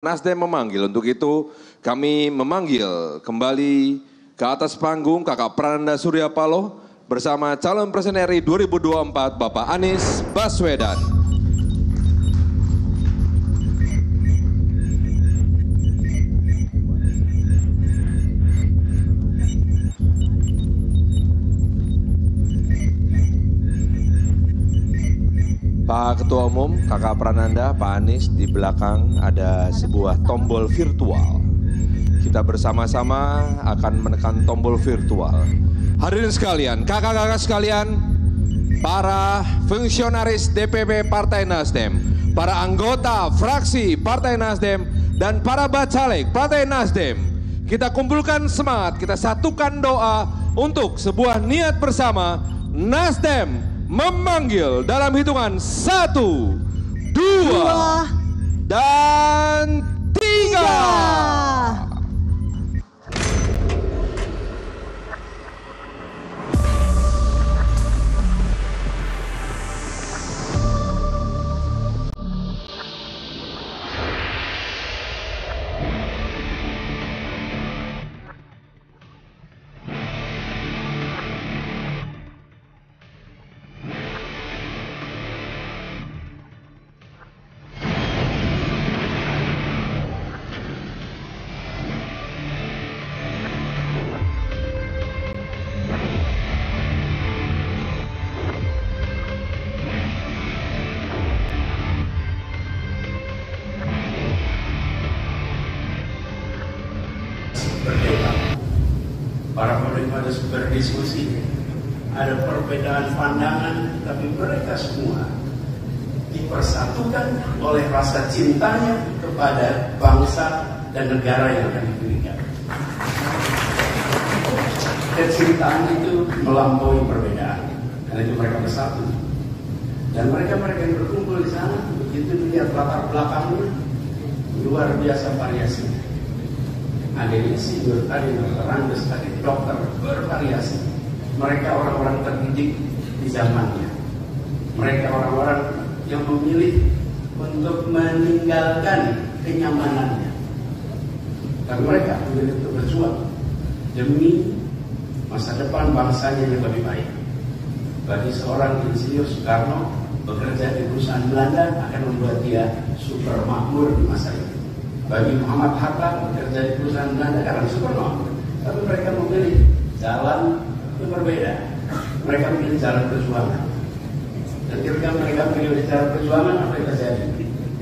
Nasdem memanggil. Untuk itu kami memanggil kembali ke atas panggung Kakak Prananda Surya Paloh bersama calon Presiden RI 2024 Bapak Anies Baswedan. Pak Ketua Umum, Kakak Prananda, Pak Anies, di belakang ada sebuah tombol virtual. Kita bersama-sama akan menekan tombol virtual. Hadirin sekalian, kakak-kakak sekalian, para fungsionaris DPP Partai Nasdem, para anggota fraksi Partai Nasdem, dan para bacalek Partai Nasdem, kita kumpulkan semangat, kita satukan doa untuk sebuah niat bersama. Nasdem memanggil dalam hitungan 1, 2, dan 3. Para pemerintah harus berdiskusi, ada perbedaan pandangan, tapi mereka semua dipersatukan oleh rasa cintanya kepada bangsa dan negara yang akan dipilihkan. Kecintaan itu melampaui perbedaan, karena itu mereka bersatu. Dan mereka yang berkumpul di sana, begitu lihat latar belakangnya, luar biasa variasinya. Ada insinyur, ada dokterandes, ada dokter, bervariasi. Mereka orang-orang terdidik di zamannya. Mereka orang-orang yang memilih untuk meninggalkan kenyamanannya. Dan mereka memilih untuk berjuang demi masa depan bangsanya yang lebih baik. Bagi seorang insinyur Soekarno, bekerja di perusahaan Belanda akan membuat dia super makmur di masa itu. Bagi Muhammad Hatta, bekerja di perusahaan Belanda karena super makmur. Tapi mereka memilih jalan yang berbeda. Mereka memilih jalan perjuangan. Dan ketika mereka memilih jalan perjuangan, apa yang terjadi?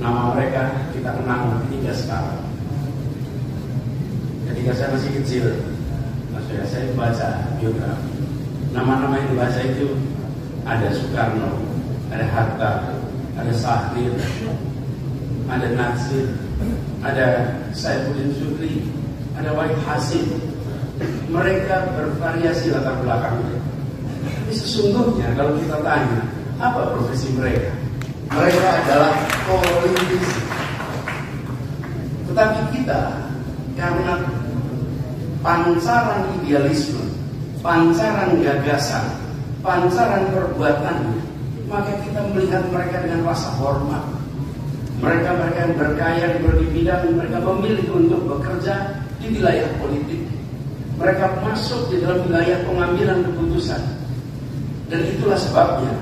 Nama mereka kita kenal hingga sekarang. Ketika saya masih kecil, saya baca biografi. Nama-nama yang dibaca itu ada Soekarno, ada Hatta, ada Sahrir, ada Natsir, ada Saifuddin Sukri, ada Wahid Hasim. Mereka bervariasi latar belakangnya. Tapi sesungguhnya kalau kita tanya, apa profesi mereka? Mereka adalah politisi. Tetapi kita, karena pancaran idealisme, pancaran gagasan, pancaran perbuatannya, maka kita melihat mereka dengan rasa hormat. Mereka yang berkaya di berbagai bidang, mereka memilih untuk bekerja di wilayah politik. Mereka masuk di dalam wilayah pengambilan keputusan. Dan itulah sebabnya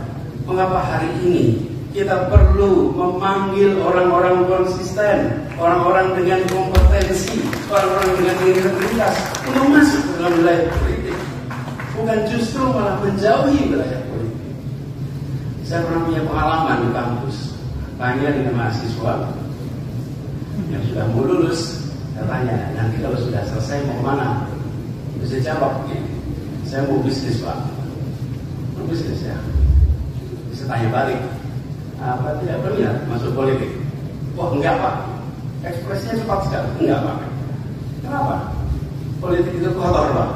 mengapa hari ini kita perlu memanggil orang-orang konsisten, orang-orang dengan kompetensi, orang-orang dengan integritas untuk masuk ke dalam wilayah politik. Bukan justru malah menjauhi wilayah politik. Saya pernah punya pengalaman di kampus. Tanya dengan mahasiswa yang sudah mau lulus, saya tanya, nanti kalau sudah selesai mau kemana? Bisa jawab begini, saya mau bisnis Pak. Mau bisnis ya? Bisa tanya balik, apa tidak berminat masuk politik? Wah enggak Pak, ekspresinya cepat sekali. Enggak Pak. Kenapa? Politik itu kotor Pak.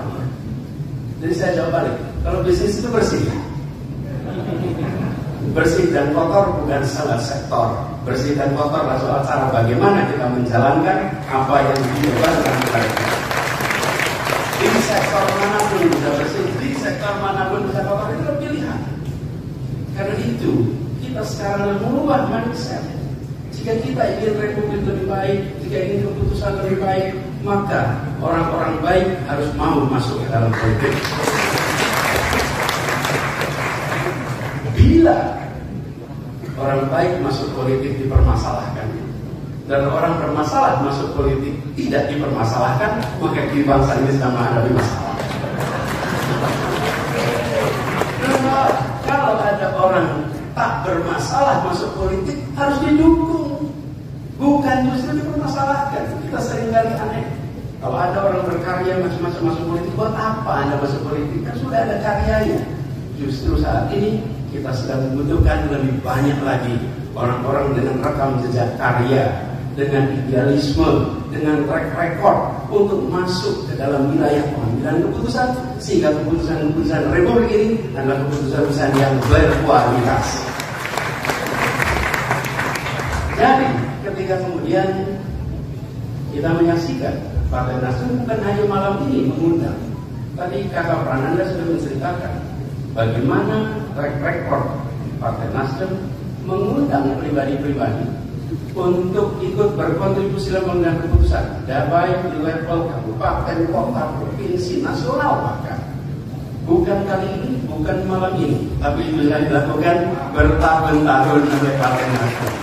Jadi saya jawab balik, kalau bisnis itu bersih. Bersih dan kotor bukan salah sektor. Bersih dan kotor adalah soal cara bagaimana kita menjalankan apa yang dibebankan kepada kita. Di sektor manapun bisa bersih, di sektor manapun bisa kotor, itu pilihan. Karena itu kita sekarang mengubah mindset. Jika kita ingin republik lebih baik, jika ingin keputusan lebih baik, maka orang-orang baik harus mau masuk ke dalam politik. Bila orang baik masuk politik dipermasalahkan, dan orang bermasalah masuk politik tidak dipermasalahkan, maka di bangsa ini sedang menghadapi masalah. Kalau ada orang tak bermasalah masuk politik, harus didukung, bukan justru dipermasalahkan. Kita seringkali aneh. Kalau ada orang berkarya macam-macam masuk politik, buat apa Anda masuk politik? Kan sudah ada karyanya. Justru saat ini kita sedang membutuhkan lebih banyak lagi orang-orang dengan rekam jejak karya, dengan idealisme, dengan track record untuk masuk ke dalam wilayah pengambilan keputusan, sehingga keputusan-keputusan republik ini adalah keputusan-keputusan yang berkualitas. Jadi ketika kemudian kita menyaksikan Partai Nasdem bukan hanya malam ini mengundang, tadi Kakak Prananda sudah menceritakan bagaimana track record Partai Nasdem mengundang pribadi-pribadi untuk ikut berkontribusi dalam mengambil keputusan, baik di level kabupaten, kota, provinsi, nasional bahkan. Bukan kali ini, bukan malam ini, tapi itu sudah dilakukan bertahun-tahun oleh Partai Nasdem.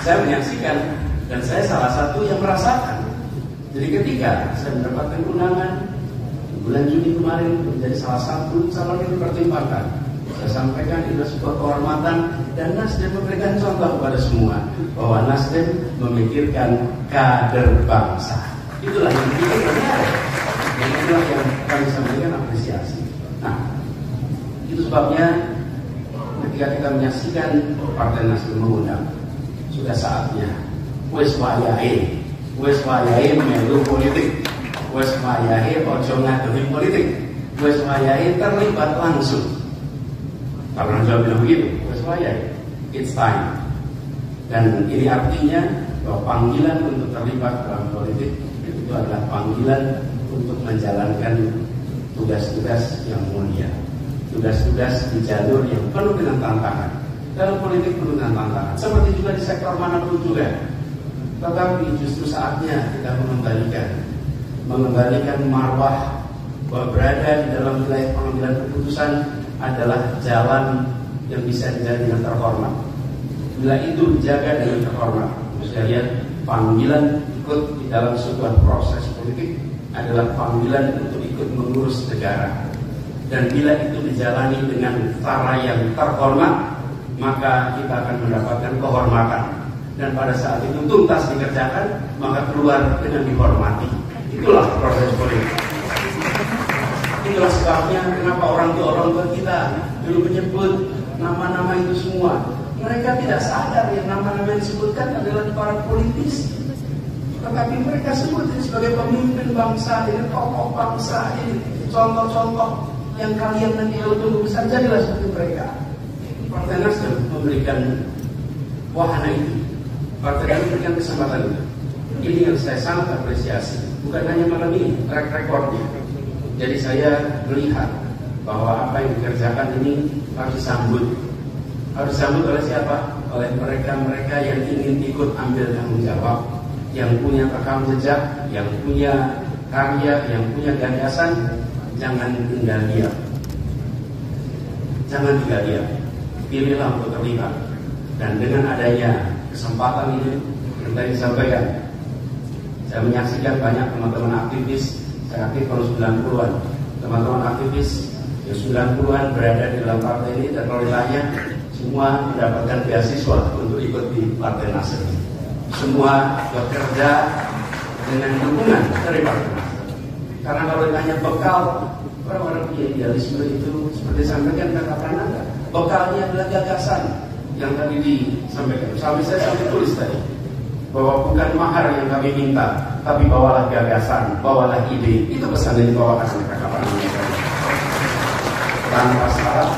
Saya menyaksikan dan saya salah satu yang merasakan. Jadi ketika saya mendapatkan undangan bulan Juni kemarin menjadi salah satu calon yang dipertimbangkan, saya sampaikan ini sebuah kehormatan dan Nasdem memberikan contoh kepada semua bahwa Nasdem memikirkan kader bangsa. Itulah yang kita benar. Dan itulah yang kami sampaikan apresiasi. Nah, itu sebabnya ketika kita menyaksikan Partai Nasdem mengundang, sudah saatnya wes wayahe melu politik, wes wayahe ojo ngadehi politik, wes wayahe terlibat langsung. Karena jawab bilang begitu, wes wayahe, it's time. Dan ini artinya bahwa panggilan untuk terlibat dalam politik itu adalah panggilan untuk menjalankan tugas-tugas yang mulia, tugas-tugas di jalur yang penuh dengan tantangan. Dalam politik penuh dengan tantangan, seperti juga di sektor manapun juga. Tetapi justru saatnya kita mengembalikan marwah bahwa berada di dalam wilayah pengambilan keputusan adalah jalan yang bisa dijaga dengan terhormat. Bila itu dijaga dengan terhormat, sekalian, panggilan ikut di dalam sebuah proses politik adalah panggilan untuk ikut mengurus negara. Dan bila itu dijalani dengan cara yang terhormat, maka kita akan mendapatkan kehormatan. Dan pada saat itu tuntas dikerjakan, maka keluar dengan dihormati. Itulah proses politik. Itulah sebabnya kenapa orang tua kita dulu menyebut nama-nama itu semua. Mereka tidak sadar yang nama-nama yang disebutkan adalah para politisi. Tetapi mereka sebut ini sebagai pemimpin bangsa, ini tokoh bangsa, ini contoh-contoh yang kalian nanti kalau tunggu besar jadilah seperti mereka. Partai Nasdem memberikan wahana itu. Partai Nasdem memberikan kesempatan itu. Ini yang saya sangat apresiasi. Bukan hanya malam ini, track recordnya. Jadi saya melihat bahwa apa yang dikerjakan ini harus disambut. Harus disambut oleh siapa? Oleh mereka-mereka yang ingin ikut ambil tanggung jawab, yang punya rekam jejak, yang punya karya, yang punya gagasan. Jangan tinggal diam. Jangan tinggal diam. Pilihlah untuk terlibat. Dan dengan adanya kesempatan ini yang tadi disampaikan, saya menyaksikan banyak teman-teman aktivis. Saya aktif tahun 90-an. Teman-teman aktivis yang 90-an berada di dalam partai ini dan wilayahnya semua mendapatkan beasiswa untuk ikut di Partai Nasdem. Semua bekerja dengan dukungan dari Partai Nasdem. Karena kalau ditanya bekal, orang-orang punya idealisme itu seperti disampaikan Kakak Prananda, bekalnya adalah gagasan yang tadi disampaikan. Sampai saya tulis tadi bahwa bukan mahar yang kami minta, tapi bawalah gagasan, bawalah ide. Itu pesan yang dibawakan oleh Kakak Prananda. Tanpa syarat,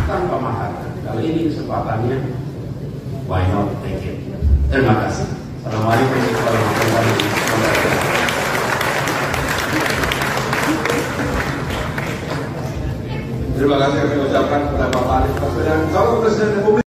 tanpa mahar. Kali ini kesempatannya, why not take it? Terima kasih. Assalamualaikum warahmatullahi wabarakatuh. Terima kasih kami ucapkan kepada Bapak Anies Baswedan, calon Presiden Republik